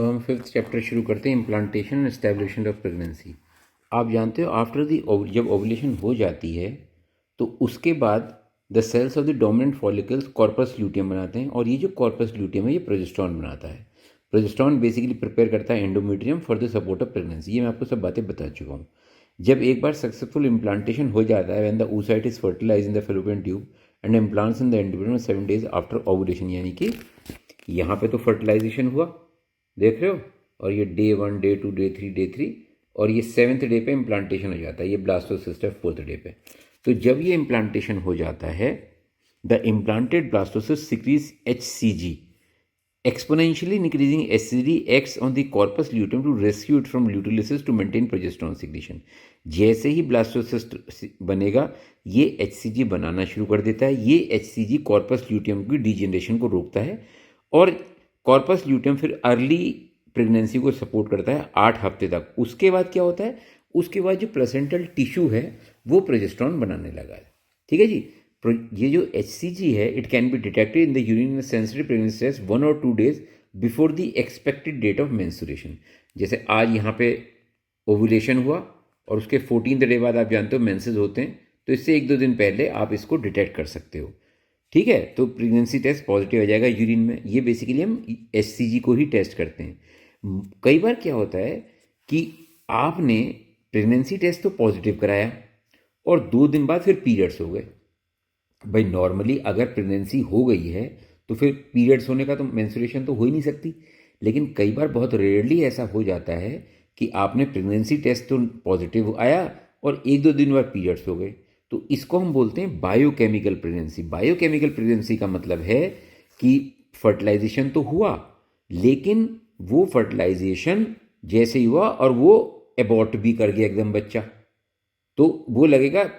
तो हम fifth chapter शुरू करते हैं, implantation and establishment of pregnancy. आप जानते हो आफ्टर दी जब ओवुलेशन हो जाती है तो उसके बाद the cells of the dominant follicles corpus luteum बनाते हैं, और ये जो कॉर्पस ल्यूटियम है ये प्रोजेस्टेरॉन बनाता है। प्रोजेस्टेरॉन बेसिकली प्रिपेयर करता है endometrium for the support of pregnancy. ये मैं आपको सब बातें बता चुका हूँ। जब एक बार सक्सेसफुल इम्प्लांटेशन हो जाता है, when the oocyte is fertilise in the fallopian tube and implants in the endometrium 7 days after ovulation, यानी कि यहाँ पे तो फर्टिलाइजेशन हुआ, देख रहे हो, और ये डे 1, डे 2, डे 3, डे 3, और ये 7th डे पे इम्प्लांटेशन हो जाता है। ये ब्लास्टोसिस्ट है 4th डे पे। तो जब ये इम्प्लांटेशन हो जाता है, the implanted blastocyst secretes HCG, exponentially increasing HCG acts on the corpus luteum to rescue it from luteolysis to maintain progesterone secretion। जैसे ही ब्लास्टोसिस्ट बनेगा ये HCG बनाना शुरू कर देता है। ये HCG कॉर्पस ल्यूटियम की डिजेनरेशन को रोकता है, और कॉर्पस ल्यूटियम फिर अर्ली प्रेगनेंसी को सपोर्ट करता है 8 हफ्ते तक। उसके बाद क्या होता है, उसके बाद जो प्लेसेंटल टिश्यू है वो प्रोजेस्टेरॉन बनाने लगा है। ठीक है जी। ये जो HCG है, it can be detected in the urine में sensitive pregnancy test 1 or 2 days before the expected date of menstruation. जैसे आज यहाँ पे ओवुलेशन हुआ और उसके 14th डे बाद आप जानते हो मेंसेस होते हैं, तो इससे 1-2 दिन पहले आप इसको डिटेक्ट कर सकते हो। ठीक है, तो प्रेगनेंसी टेस्ट पॉजिटिव आ जाएगा यूरिन में। ये बेसिकली हम HCG को ही टेस्ट करते हैं। कई बार क्या होता है कि आपने प्रेगनेंसी टेस्ट तो पॉजिटिव कराया और 2 दिन बाद फिर पीरियड्स हो गए। भाई नॉर्मली अगर प्रेगनेंसी हो गई है तो फिर पीरियड्स होने का तो मेंस्ट्रुएशन तो हो ही नहीं सकती, लेकिन कई बार बहुत रेयरली ऐसा हो जाता है कि आपने प्रेगनेंसी टेस्ट तो पॉजिटिव आया और 1-2 दिन बाद पीरियड्स हो गए। तो इसको हम बोलते हैं बायोकेमिकल प्रेगनेंसी। बायोकेमिकल प्रेगनेंसी का मतलब है कि फर्टिलाइजेशन तो हुआ, लेकिन वो फर्टिलाइजेशन जैसे ही हुआ और वो एबॉर्ट भी कर गया एकदम बच्चा, तो वो लगेगा,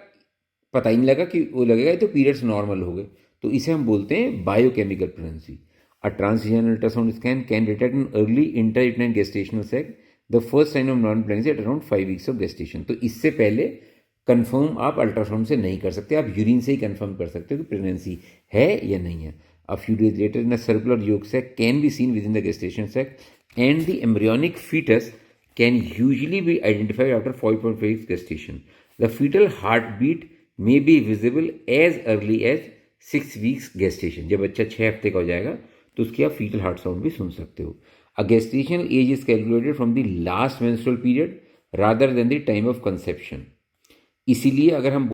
पता ही नहीं लगा कि वो लगेगा तो पीरियड्स नॉर्मल हो गए। तो इसे हम बोलते हैं biochemical pregnancy. A transvaginal ultrasound scan can detect an early inter gestational sac the first sign of non pregnancy at around 5 weeks of gestation. तो इससे पहले कंफर्म आप अल्ट्रासाउंड से नहीं कर सकते, आप यूरिन से ही कंफर्म कर सकते हो कि प्रेगनेंसी है या नहीं है। A few days later in a circular yolk sac can be seen with in the gestation sac and the embryonic fetus can usually be identified after 5.5 weeks gestation. The fetal heartbeat may be visible as early as 6 weeks gestation। जब बच्चा 6 हफ्ते का हो जाएगा तो उसकी आप fetal heart sound भी सुन सकते हो। A gestational age is calculated from the last menstrual period rather than the time of conception। इसीलिए अगर हम